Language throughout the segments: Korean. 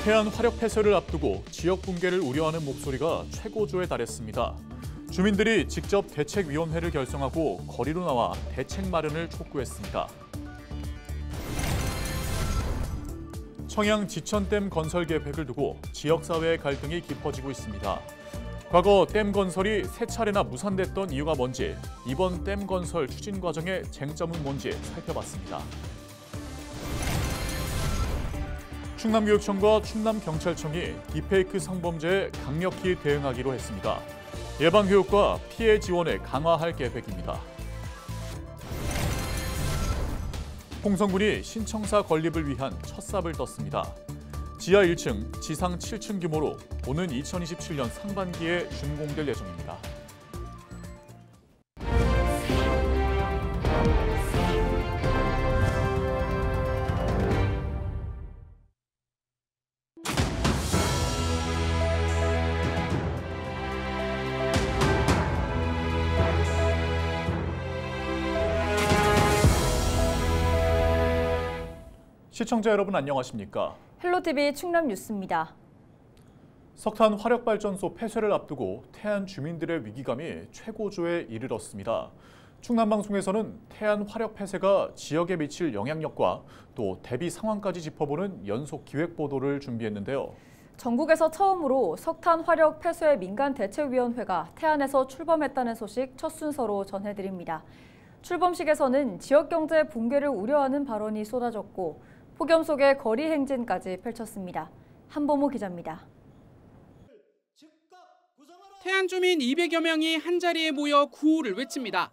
태안 화력 폐쇄를 앞두고 지역 붕괴를 우려하는 목소리가 최고조에 달했습니다. 주민들이 직접 대책위원회를 결성하고 거리로 나와 대책 마련을 촉구했습니다. 청양 지천댐 건설 계획을 두고 지역사회의 갈등이 깊어지고 있습니다. 과거 댐 건설이 3차례나 무산됐던 이유가 뭔지, 이번 댐 건설 추진 과정의 쟁점은 뭔지 살펴봤습니다. 충남교육청과 충남경찰청이 딥페이크 성범죄에 강력히 대응하기로 했습니다. 예방교육과 피해 지원을 강화할 계획입니다. 홍성군이 신청사 건립을 위한 첫 삽을 떴습니다. 지하 1층, 지상 7층 규모로 오는 2027년 상반기에 준공될 예정입니다. 시청자 여러분 안녕하십니까? 헬로티비 충남 뉴스입니다. 석탄 화력발전소 폐쇄를 앞두고 태안 주민들의 위기감이 최고조에 이르렀습니다. 충남방송에서는 태안 화력 폐쇄가 지역에 미칠 영향력과 또 대비 상황까지 짚어보는 연속 기획 보도를 준비했는데요. 전국에서 처음으로 석탄 화력 폐쇄 민간대책위원회가 태안에서 출범했다는 소식 첫 순서로 전해드립니다. 출범식에서는 지역경제 붕괴를 우려하는 발언이 쏟아졌고 폭염 속에 거리 행진까지 펼쳤습니다. 한보모 기자입니다. 태안 주민 200여 명이 한자리에 모여 구호를 외칩니다.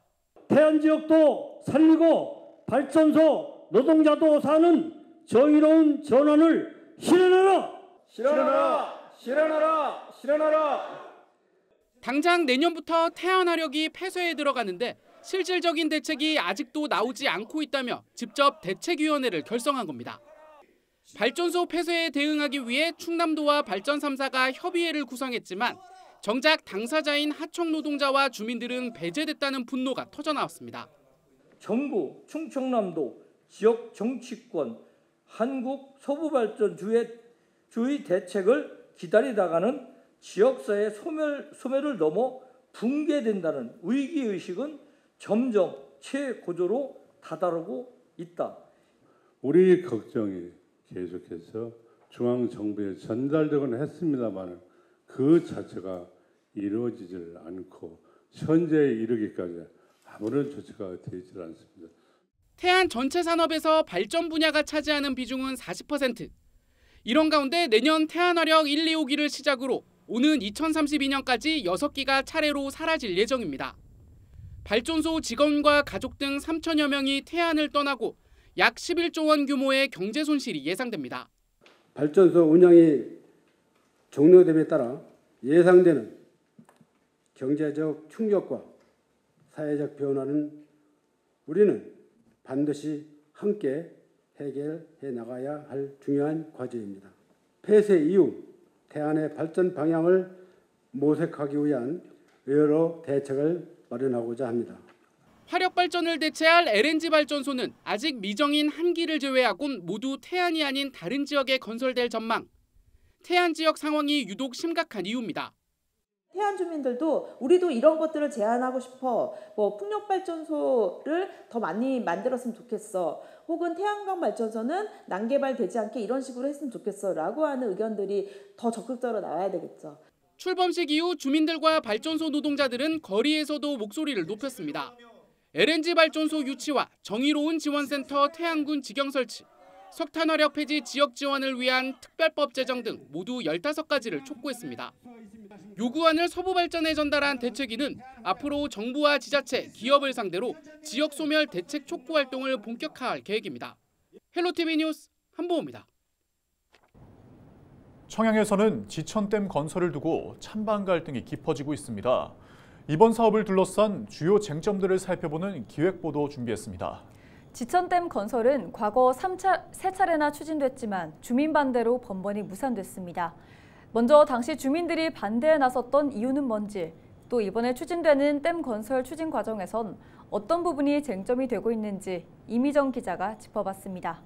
태안 지역도 살리고 발전소 노동자도 사는 정의로운 전환을 실현하라! 실현하라! 실현하라! 실현하라! 당장 내년부터 태안화력이 폐쇄에 들어가는데 실질적인 대책이 아직도 나오지 않고 있다며 직접 대책위원회를 결성한 겁니다. 발전소 폐쇄에 대응하기 위해 충남도와 발전 3사가 협의회를 구성했지만 정작 당사자인 하청 노동자와 주민들은 배제됐다는 분노가 터져나왔습니다. 정부, 충청남도, 지역 정치권, 한국 서부발전주의 대책을 기다리다가는 지역사회 소멸을 넘어 붕괴된다는 위기의식은 점점 최고조로 다다르고 있다. 우리 걱정이 계속해서 중앙정부에 전달되곤 했습니다만 그 자체가 이루어지질 않고 현재에 이르기까지 아무런 조치가 되지 않습니다. 태안 전체 산업에서 발전 분야가 차지하는 비중은 40%. 이런 가운데 내년 태안화력 1, 2호기를 시작으로 오는 2032년까지 6기가 차례로 사라질 예정입니다. 발전소 직원과 가족 등 3천여 명이 태안을 떠나고 약 11조 원 규모의 경제 손실이 예상됩니다. 발전소 운영이 종료됨에 따라 예상되는 경제적 충격과 사회적 변화는 우리는 반드시 함께 해결해 나가야 할 중요한 과제입니다. 폐쇄 이후 태안의 발전 방향을 모색하기 위한 여러 대책을 마련하고자 합니다. 화력 발전을 대체할 LNG 발전소는 아직 미정인 한 기를 제외하곤 모두 태안이 아닌 다른 지역에 건설될 전망. 태안 지역 상황이 유독 심각한 이유입니다. 태안 주민들도 우리도 이런 것들을 제안하고 싶어. 풍력 발전소를 더 많이 만들었으면 좋겠어. 혹은 태안강 발전소는 난개발되지 않게 이런 식으로 했으면 좋겠어라고 하는 의견들이 더 적극적으로 나와야 되겠죠. 출범식 이후 주민들과 발전소 노동자들은 거리에서도 목소리를 높였습니다. LNG 발전소 유치와 정의로운 지원센터 태안군 직영 설치, 석탄화력 폐지 지역 지원을 위한 특별법 제정 등 모두 15가지를 촉구했습니다. 요구안을 서부발전에 전달한 대책위는 앞으로 정부와 지자체, 기업을 상대로 지역 소멸 대책 촉구 활동을 본격화할 계획입니다. 헬로티비 뉴스 한보호입니다. 청양에서는 지천댐 건설을 두고 찬반 갈등이 깊어지고 있습니다. 이번 사업을 둘러싼 주요 쟁점들을 살펴보는 기획보도 준비했습니다. 지천댐 건설은 과거 3차례나 추진됐지만 주민 반대로 번번이 무산됐습니다. 먼저 당시 주민들이 반대에 나섰던 이유는 뭔지, 또 이번에 추진되는 댐 건설 추진 과정에선 어떤 부분이 쟁점이 되고 있는지 이미정 기자가 짚어봤습니다.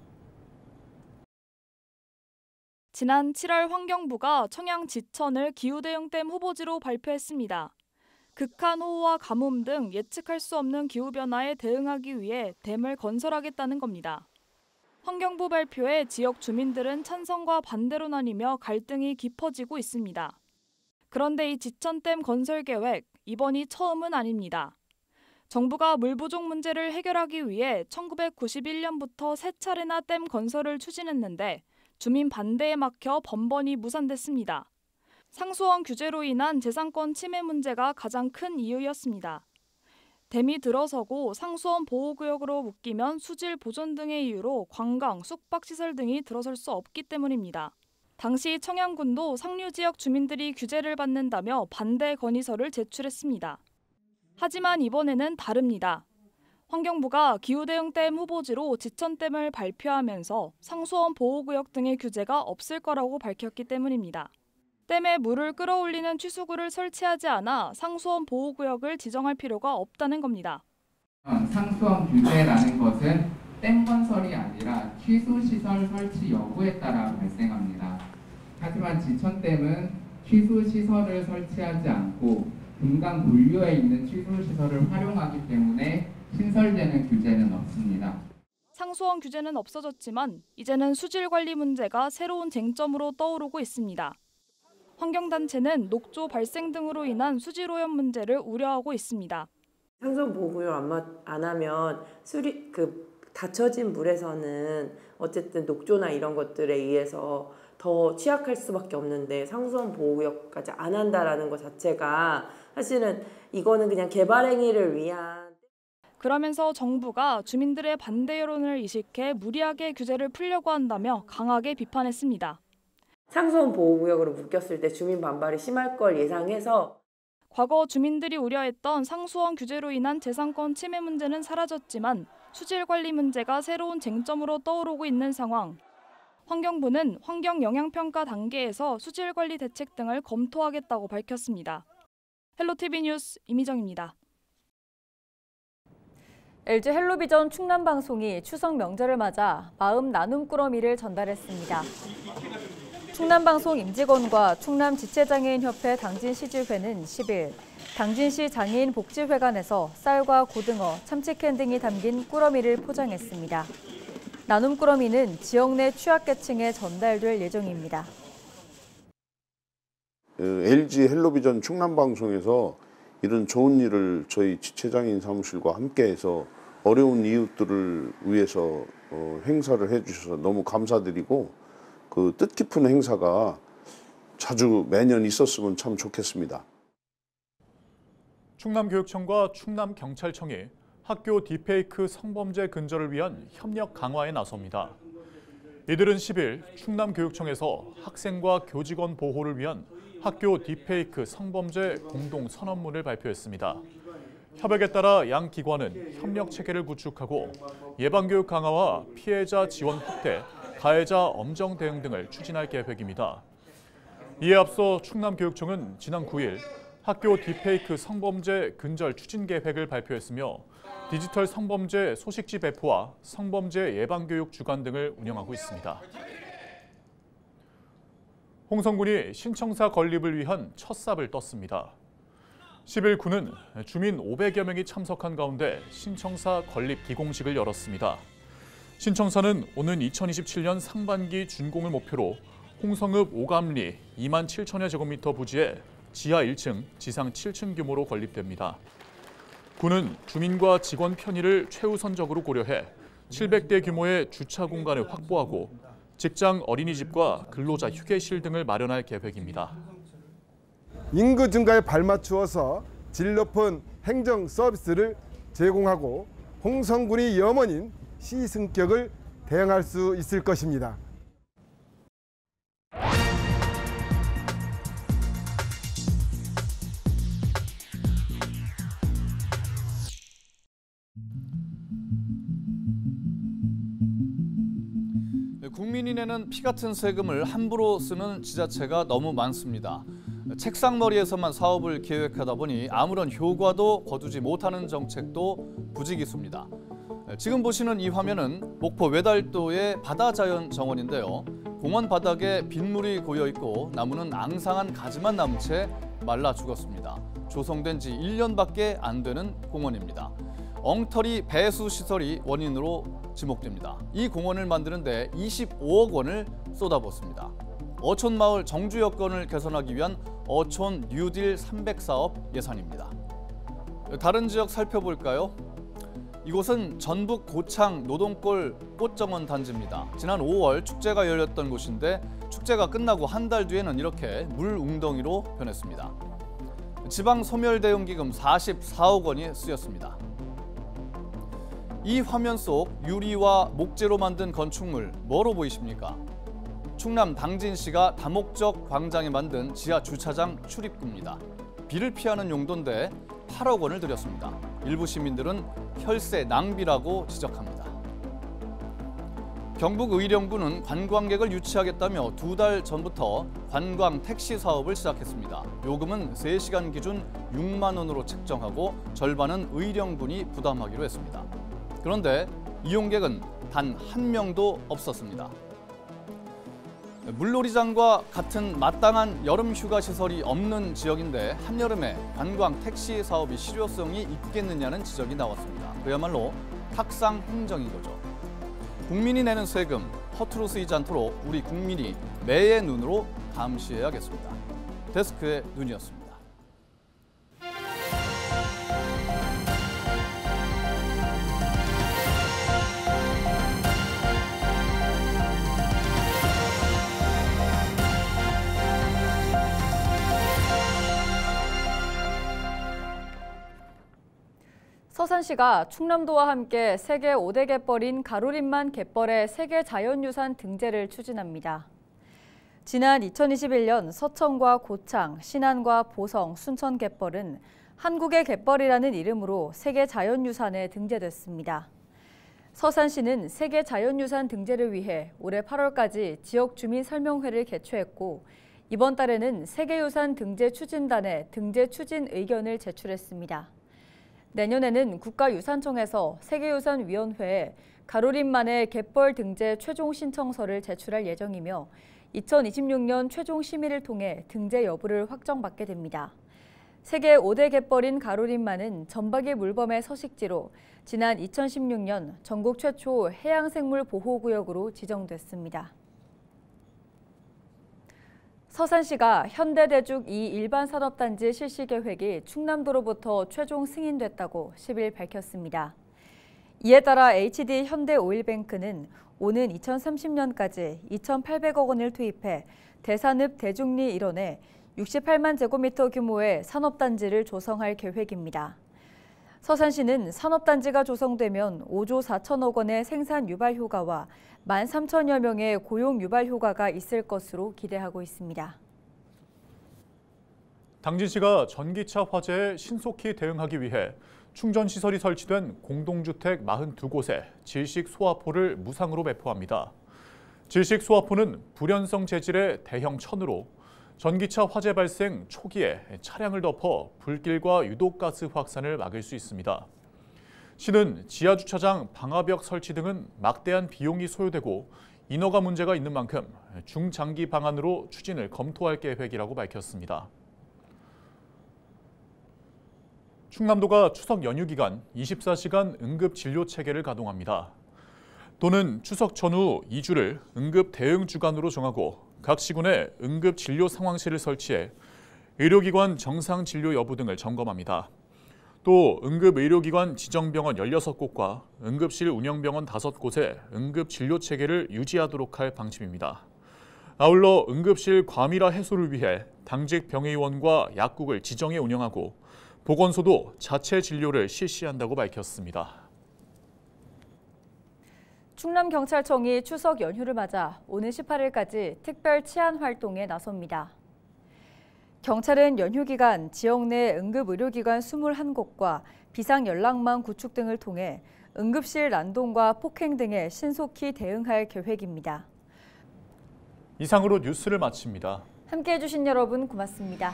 지난 7월 환경부가 청양 지천을 기후대응댐 후보지로 발표했습니다. 극한 호우와 가뭄 등 예측할 수 없는 기후변화에 대응하기 위해 댐을 건설하겠다는 겁니다. 환경부 발표에 지역 주민들은 찬성과 반대로 나뉘며 갈등이 깊어지고 있습니다. 그런데 이 지천댐 건설 계획, 이번이 처음은 아닙니다. 정부가 물 부족 문제를 해결하기 위해 1991년부터 3차례나 댐 건설을 추진했는데 주민 반대에 막혀 번번이 무산됐습니다. 상수원 규제로 인한 재산권 침해 문제가 가장 큰 이유였습니다. 댐이 들어서고 상수원 보호구역으로 묶이면 수질 보존 등의 이유로 관광, 숙박시설 등이 들어설 수 없기 때문입니다. 당시 청양군도 상류 지역 주민들이 규제를 받는다며 반대 건의서를 제출했습니다. 하지만 이번에는 다릅니다. 환경부가 기후대응댐 후보지로 지천댐을 발표하면서 상수원 보호구역 등의 규제가 없을 거라고 밝혔기 때문입니다. 댐에 물을 끌어올리는 취수구를 설치하지 않아 상수원 보호구역을 지정할 필요가 없다는 겁니다. 상수원 규제라는 것은 댐 건설이 아니라 취수시설 설치 여부에 따라 발생합니다. 하지만 지천댐은 취수시설을 설치하지 않고 금강 본류에 있는 취수시설을 활용하기 때문에 신설되는 규제는 없습니다. 상수원 규제는 없어졌지만 이제는 수질 관리 문제가 새로운 쟁점으로 떠오르고 있습니다. 환경단체는 녹조 발생 등으로 인한 수질 오염 문제를 우려하고 있습니다. 상수원 보호구역 안 하면 닫혀진 물에서는 어쨌든 녹조나 이런 것들에 의해서 더 취약할 수밖에 없는데 상수원 보호구역까지 안 한다라는 것 자체가 사실은 이거는 그냥 개발 행위를 위한. 그러면서 정부가 주민들의 반대 여론을 이식해 무리하게 규제를 풀려고 한다며 강하게 비판했습니다. 상수원 보호구역으로 묶였을 때 주민 반발이 심할 걸 예상해서 과거 주민들이 우려했던 상수원 규제로 인한 재산권 침해 문제는 사라졌지만 수질 관리 문제가 새로운 쟁점으로 떠오르고 있는 상황. 환경부는 환경 영향평가 단계에서 수질 관리 대책 등을 검토하겠다고 밝혔습니다. 헬로티비 뉴스 이미정입니다. LG 헬로비전 충남방송이 추석 명절을 맞아 마음 나눔 꾸러미를 전달했습니다. 충남방송 임직원과 충남지체장애인협회 당진시지회는 10일 당진시 장애인복지회관에서 쌀과 고등어, 참치캔 등이 담긴 꾸러미를 포장했습니다. 나눔 꾸러미는 지역 내 취약계층에 전달될 예정입니다. LG 헬로비전 충남방송에서 이런 좋은 일을 저희 지체장애인 사무실과 함께해서 어려운 이웃들을 위해서 행사를 해주셔서 너무 감사드리고 그 뜻깊은 행사가 자주 매년 있었으면 참 좋겠습니다. 충남교육청과 충남경찰청이 학교 딥페이크 성범죄 근절을 위한 협력 강화에 나섭니다. 이들은 10일 충남교육청에서 학생과 교직원 보호를 위한 학교 딥페이크 성범죄 공동선언문을 발표했습니다. 협약에 따라 양 기관은 협력 체계를 구축하고 예방교육 강화와 피해자 지원 확대, 가해자 엄정 대응 등을 추진할 계획입니다. 이에 앞서 충남교육청은 지난 9일 학교 딥페이크 성범죄 근절 추진 계획을 발표했으며 디지털 성범죄 소식지 배포와 성범죄 예방교육 주간 등을 운영하고 있습니다. 홍성군이 신청사 건립을 위한 첫 삽을 떴습니다. 10일 군은 주민 500여 명이 참석한 가운데 신청사 건립 기공식을 열었습니다. 신청사는 오는 2027년 상반기 준공을 목표로 홍성읍 오감리 2만 7천여 제곱미터 부지에 지하 1층, 지상 7층 규모로 건립됩니다. 군은 주민과 직원 편의를 최우선적으로 고려해 700대 규모의 주차 공간을 확보하고 직장 어린이집과 근로자 휴게실 등을 마련할 계획입니다. 인구 증가에 발맞추어서 질 높은 행정 서비스를 제공하고 홍성군이 염원인 시승격을 대응할 수 있을 것입니다. 국민이 내는 피 같은 세금을 함부로 쓰는 지자체가 너무 많습니다. 책상머리에서만 사업을 계획하다 보니 아무런 효과도 거두지 못하는 정책도 부지기수입니다. 지금 보시는 이 화면은 목포 외달도의 바다자연정원인데요. 공원 바닥에 빗물이 고여 있고 나무는 앙상한 가지만 남은 채 말라 죽었습니다. 조성된 지 1년밖에 안 되는 공원입니다. 엉터리 배수 시설이 원인으로 지목됩니다. 이 공원을 만드는데 25억 원을 쏟아붓습니다. 어촌마을 정주 여건을 개선하기 위한 어촌 뉴딜 300 사업 예산입니다. 다른 지역 살펴볼까요? 이곳은 전북 고창 노동골 꽃정원 단지입니다. 지난 5월 축제가 열렸던 곳인데 축제가 끝나고 한 달 뒤에는 이렇게 물 웅덩이로 변했습니다. 지방 소멸 대응 기금 44억 원이 쓰였습니다. 이 화면 속 유리와 목재로 만든 건축물 뭐로 보이십니까? 충남 당진시가 다목적 광장에 만든 지하 주차장 출입구입니다. 비를 피하는 용도인데 8억 원을 들였습니다. 일부 시민들은 혈세 낭비라고 지적합니다. 경북 의령군은 관광객을 유치하겠다며 2달 전부터 관광 택시 사업을 시작했습니다. 요금은 3시간 기준 6만 원으로 책정하고 절반은 의령군이 부담하기로 했습니다. 그런데 이용객은 단 한 명도 없었습니다. 물놀이장과 같은 마땅한 여름 휴가 시설이 없는 지역인데 한여름에 관광 택시 사업이 실효성이 있겠느냐는 지적이 나왔습니다. 그야말로 탁상 행정인 거죠. 국민이 내는 세금 허투루 쓰이지 않도록 우리 국민이 매의 눈으로 감시해야겠습니다. 데스크의 눈이었습니다. 서산시가 충남도와 함께 세계 5대 갯벌인 가로림만 갯벌의 세계 자연유산 등재를 추진합니다. 지난 2021년 서천과 고창, 신안과 보성, 순천 갯벌은 한국의 갯벌이라는 이름으로 세계 자연유산에 등재됐습니다. 서산시는 세계 자연유산 등재를 위해 올해 8월까지 지역 주민 설명회를 개최했고 이번 달에는 세계유산 등재 추진단에 등재 추진 의견을 제출했습니다. 내년에는 국가유산청에서 세계유산위원회에 가로림만의 갯벌 등재 최종 신청서를 제출할 예정이며 2026년 최종 심의를 통해 등재 여부를 확정받게 됩니다. 세계 5대 갯벌인 가로림만은 점박이 물범의 서식지로 지난 2016년 전국 최초 해양생물보호구역으로 지정됐습니다. 서산시가 현대대죽 2 일반산업단지 실시 계획이 충남도로부터 최종 승인됐다고 10일 밝혔습니다. 이에 따라 HD 현대오일뱅크는 오는 2030년까지 2,800억 원을 투입해 대산읍 대중리 일원에 68만 제곱미터 규모의 산업단지를 조성할 계획입니다. 서산시는 산업단지가 조성되면 5조 4천억 원의 생산 유발 효과와 13,000여 명의 고용 유발 효과가 있을 것으로 기대하고 있습니다. 당진시가 전기차 화재에 신속히 대응하기 위해 충전시설이 설치된 공동주택 42곳에 질식 소화포를 무상으로 배포합니다. 질식 소화포는 불연성 재질의 대형 천으로 전기차 화재 발생 초기에 차량을 덮어 불길과 유독가스 확산을 막을 수 있습니다. 시는 지하주차장 방화벽 설치 등은 막대한 비용이 소요되고 인허가 문제가 있는 만큼 중장기 방안으로 추진을 검토할 계획이라고 밝혔습니다. 충남도가 추석 연휴 기간 24시간 응급진료체계를 가동합니다. 도는 추석 전후 2주를 응급 대응 주간으로 정하고 각 시군에 응급진료 상황실을 설치해 의료기관 정상 진료 여부 등을 점검합니다. 또 응급의료기관 지정병원 16곳과 응급실 운영병원 5곳에 응급진료체계를 유지하도록 할 방침입니다. 아울러 응급실 과밀화 해소를 위해 당직 병의원과 약국을 지정해 운영하고 보건소도 자체 진료를 실시한다고 밝혔습니다. 충남경찰청이 추석 연휴를 맞아 오는 18일까지 특별 치안 활동에 나섭니다. 경찰은 연휴 기간 지역 내 응급의료기관 21곳과 비상연락망 구축 등을 통해 응급실 난동과 폭행 등에 신속히 대응할 계획입니다. 이상으로 뉴스를 마칩니다. 함께해 주신 여러분 고맙습니다.